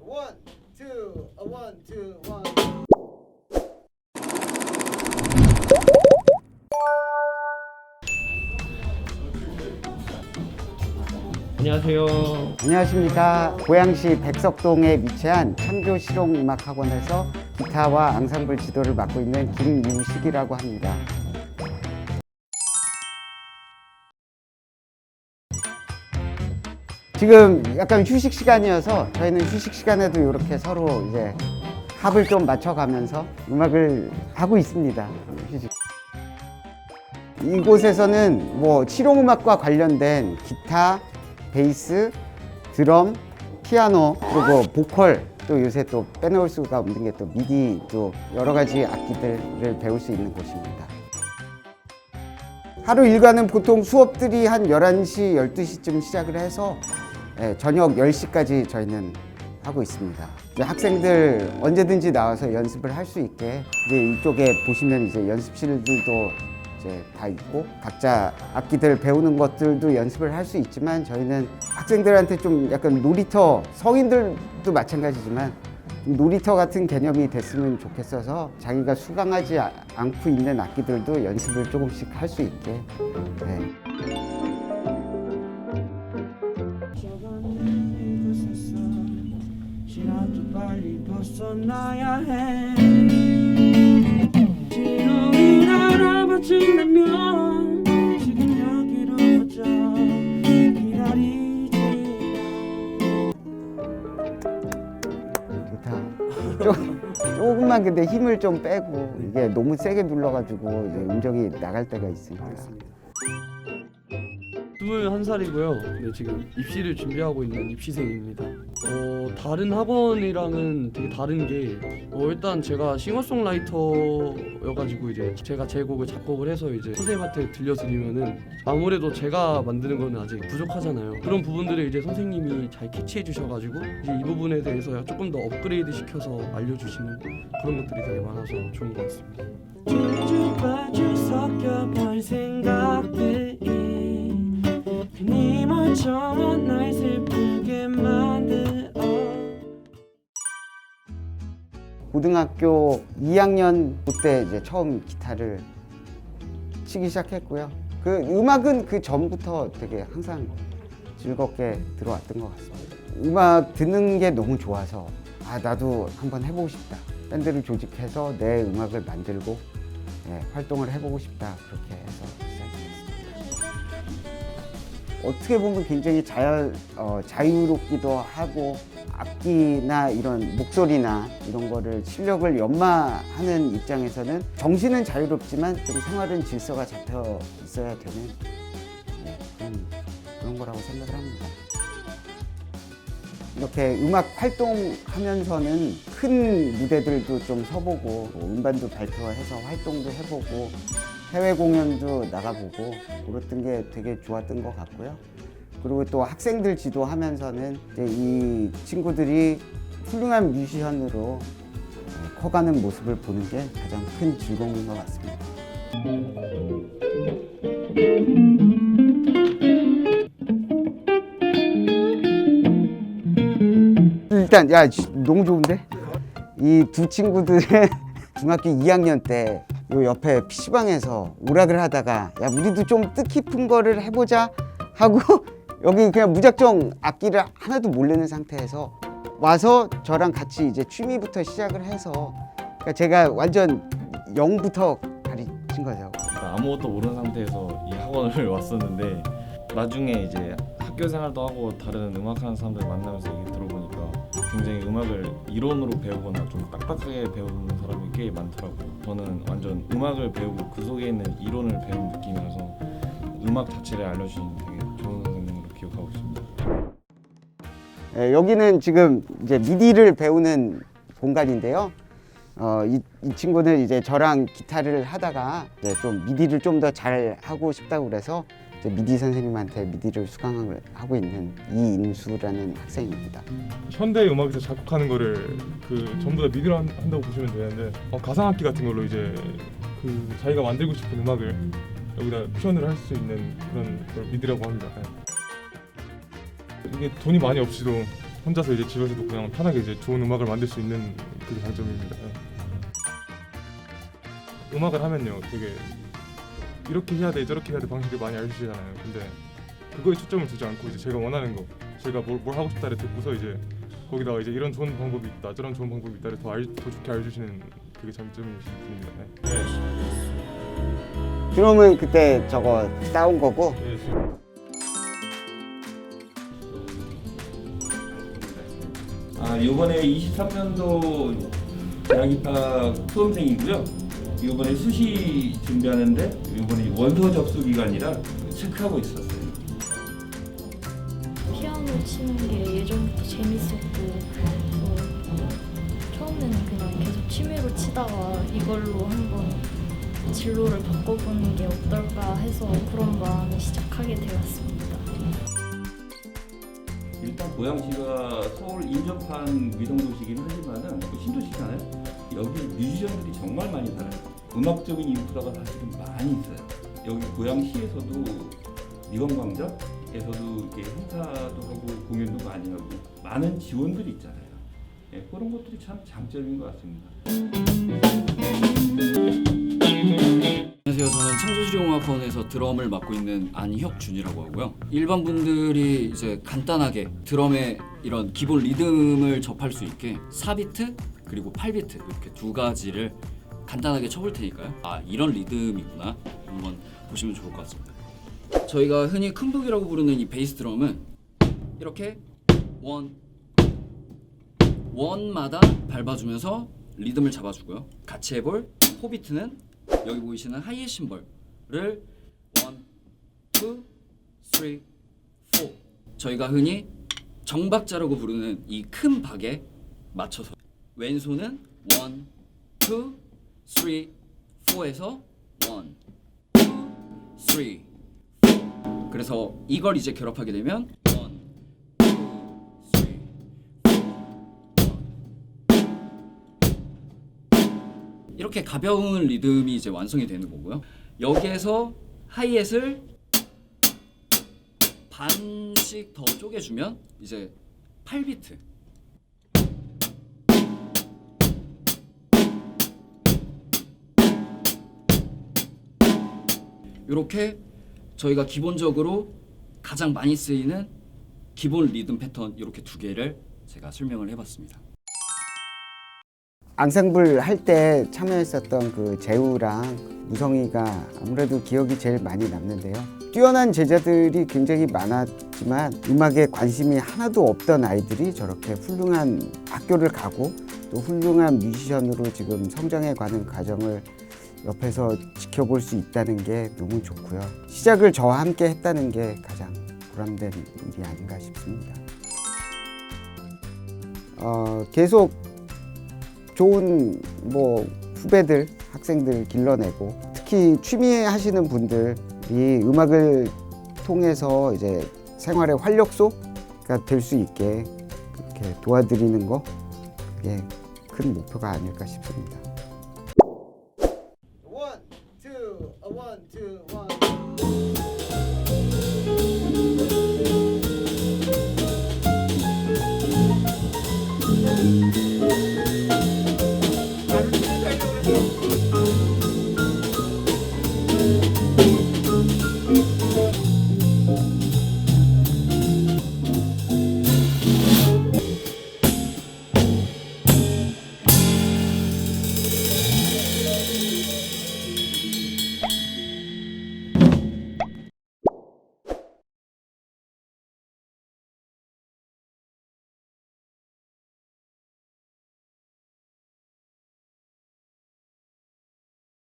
원, 투, 원, 투, 원. 안녕하세요. 안녕하십니까. 고양시 백석동에 위치한 창조 실용음악학원에서 기타와 앙상블 지도를 맡고 있는 김유식이라고 합니다. 지금 약간 휴식 시간이어서 저희는 휴식 시간에도 이렇게 서로 이제 합을 좀 맞춰가면서 음악을 하고 있습니다. 휴식. 이곳에서는 뭐 실용음악과 관련된 기타, 베이스, 드럼, 피아노, 그리고 보컬, 또 요새 또 빼놓을 수가 없는 게 또 미디, 또 여러 가지 악기들을 배울 수 있는 곳입니다. 하루 일과는 보통 수업들이 한 11시, 12시쯤 시작을 해서 저녁 10시까지 저희는 하고 있습니다. 이제 학생들 언제든지 나와서 연습을 할 수 있게 이제 이쪽에 보시면 이제 연습실들도 이제 다 있고 각자 악기들 배우는 것들도 연습을 할 수 있지만 저희는 학생들한테 좀 약간 놀이터, 성인들도 마찬가지지만 놀이터 같은 개념이 됐으면 좋겠어서 자기가 수강하지 않고 있는 악기들도 연습을 조금씩 할 수 있게. 네. 빨리 벗어나야 해. 지금이 알아봐준다면 지금 여기로 오자. 기다리지. 좋다. 조금만 근데 힘을 좀 빼고 이게 너무 세게 눌러가지고 이제 음정이 나갈 때가 있으니까. 21살이고요. 네, 지금 입시를 준비하고 있는 입시생입니다. 다른 학원이랑은 되게 다른 게 일단 제가 싱어송라이터여가지고 이제 제가 제 곡을 작곡을 해서 이제 선생님한테 들려드리면은 아무래도 제가 만드는 거는 아직 부족하잖아요. 그런 부분들을 이제 선생님이 잘 캐치해 주셔가지고 이제 이 부분에 대해서 조금 더 업그레이드 시켜서 알려주시는 그런 것들이 되게 많아서 좋은 것 같습니다. 주저빠져 섞여버린 생각들이 괜히 멀쩡한 날 슬프게 만들어. 고등학교 2학년 그때 이제 처음 기타를 치기 시작했고요. 그 음악은 그 전부터 되게 항상 즐겁게 들어왔던 것 같습니다. 음악 듣는 게 너무 좋아서 나도 한번 해보고 싶다. 밴드를 조직해서 내 음악을 만들고 활동을 해보고 싶다. 그렇게 해서 시작했습니다. 어떻게 보면 굉장히 자유롭기도 하고 악기나 이런 목소리나 이런 거를 실력을 연마하는 입장에서는 정신은 자유롭지만 좀 생활은 질서가 잡혀 있어야 되는 그런 거라고 생각을 합니다. 이렇게 음악 활동하면서는 큰 무대들도 좀 서보고 음반도 발표해서 활동도 해보고 해외 공연도 나가보고 그랬던 게 되게 좋았던 것 같고요. 그리고 또 학생들 지도하면서는 이제 이 친구들이 훌륭한 뮤지션으로 커가는 모습을 보는 게 가장 큰 즐거움인 것 같습니다. 일단 너무 좋은데? 이 두 친구들은 중학교 2학년 때 요 옆에 PC방에서 오락을 하다가 우리도 좀 뜻깊은 거를 해보자 하고 여기 그냥 무작정 악기를 하나도 모르는 상태에서 와서 저랑 같이 이제 취미부터 시작을 해서 그러니까 제가 완전 0부터 가르친 거죠. 그러니까 아무것도 모르는 상태에서 이 학원을 왔었는데 나중에 이제 학교 생활도 하고 다른 음악하는 사람들 만나면서 얘기 들어보니까 굉장히 음악을 이론으로 배우거나 좀 딱딱하게 배우는 사람이 꽤 많더라고요. 저는 완전 음악을 배우고 그 속에 있는 이론을 배운 느낌이라서 음악 자체를 알려주신 되게 좋은 선생님으로 기억하고 있습니다. 여기는 지금 이제 미디를 배우는 공간인데요. 이 친구는 이제 저랑 기타를 하다가 이제 좀 미디를 좀 더 잘 하고 싶다고 그래서 이제 미디 선생님한테 미디를 수강을 하고 있는 이인수라는 학생입니다. 현대 음악에서 작곡하는 거를 전부 다 미디로 한다고 보시면 되는데 가상악기 같은 걸로 이제 자기가 만들고 싶은 음악을 여기다 퓨전을 할 수 있는 그런 걸 미디라고 합니다. 이게 돈이 많이 없이도 혼자서 이제 집에서도 그냥 편하게 이제 좋은 음악을 만들 수 있는 그게 장점입니다. 음악을 하면요, 되게 이렇게 해야 돼, 저렇게 해야 돼 방식을 많이 알려주시잖아요. 근데 그거에 초점을 두지 않고 이제 제가 원하는 거, 제가 뭘 하고 싶다를 듣고서 이제 거기다가 이제 이런 좋은 방법이 있다, 저런 좋은 방법이 있다를 더 좋게 알려주시는 그게 장점이신 분입니다. 드럼은 그때 저거 따온 거고. 이번에 23년도 대학 입학 수험생이고요. 이번에 수시 준비하는데 이번에 원서 접수 기간이라 체크하고 있었어요. 피아노 치는 게 예전부터 재밌었고 처음에는 그냥 계속 취미로 치다가 이걸로 한번 진로를 바꿔보는 게 어떨까 해서 그런 마음에 시작하게 되었습니다. 일단 고양시가 서울 인접한 위성도시긴 하지만은 신도시잖아요. 여기 뮤지션들이 정말 많이 살아요. 음악적인 인프라가 사실은 많이 있어요. 여기 고양시에서도 미건광장에서도 이렇게 행사도 하고 공연도 많이 하고 많은 지원들이 있잖아요. 그런 것들이 참 장점인 것 같습니다. 안녕하세요. 저는 창조실용음악원에서 드럼을 맡고 있는 안혁준이라고 하고요. 일반 분들이 이제 간단하게 드럼의 이런 기본 리듬을 접할 수 있게 4비트 그리고 8비트 이렇게 두 가지를 간단하게 쳐볼 테니까요. 이런 리듬이구나 한번 보시면 좋을 것 같습니다. 저희가 흔히 큰북이라고 부르는 이 베이스 드럼은 이렇게 원마다 밟아주면서 리듬을 잡아주고요. 같이 해볼 4비트는 여기 보이시는 하이햇 심벌을 1, 2, 3, 4 저희가 흔히 정박자라고 부르는 이 큰 박에 맞춰서 왼손은 1, 2, 3, 4에서 1, 2, 3, 4 그래서 이걸 이제 결합하게 되면 1, 2, 3, 4 이렇게 가벼운 리듬이 이제 완성이 되는 거고요. 여기에서 하이햇을 반씩 더 쪼개주면 이제 8비트 이렇게 저희가 기본적으로 가장 많이 쓰이는 기본 리듬 패턴 이렇게 두 개를 제가 설명을 해봤습니다. 앙상블 할 때 참여했었던 그 재우랑 무성이가 아무래도 기억이 제일 많이 남는데요. 뛰어난 제자들이 굉장히 많았지만 음악에 관심이 하나도 없던 아이들이 저렇게 훌륭한 학교를 가고 또 훌륭한 뮤지션으로 지금 성장해가는 과정을 옆에서 지켜볼 수 있다는 게 너무 좋고요. 시작을 저와 함께 했다는 게 가장 보람된 일이 아닌가 싶습니다. 계속 좋은 후배들, 학생들 길러내고 특히 취미 하시는 분들이 음악을 통해서 이제 생활의 활력소가 될 수 있게 그렇게 도와드리는 거 그게 큰 목표가 아닐까 싶습니다. 원, 투, 원.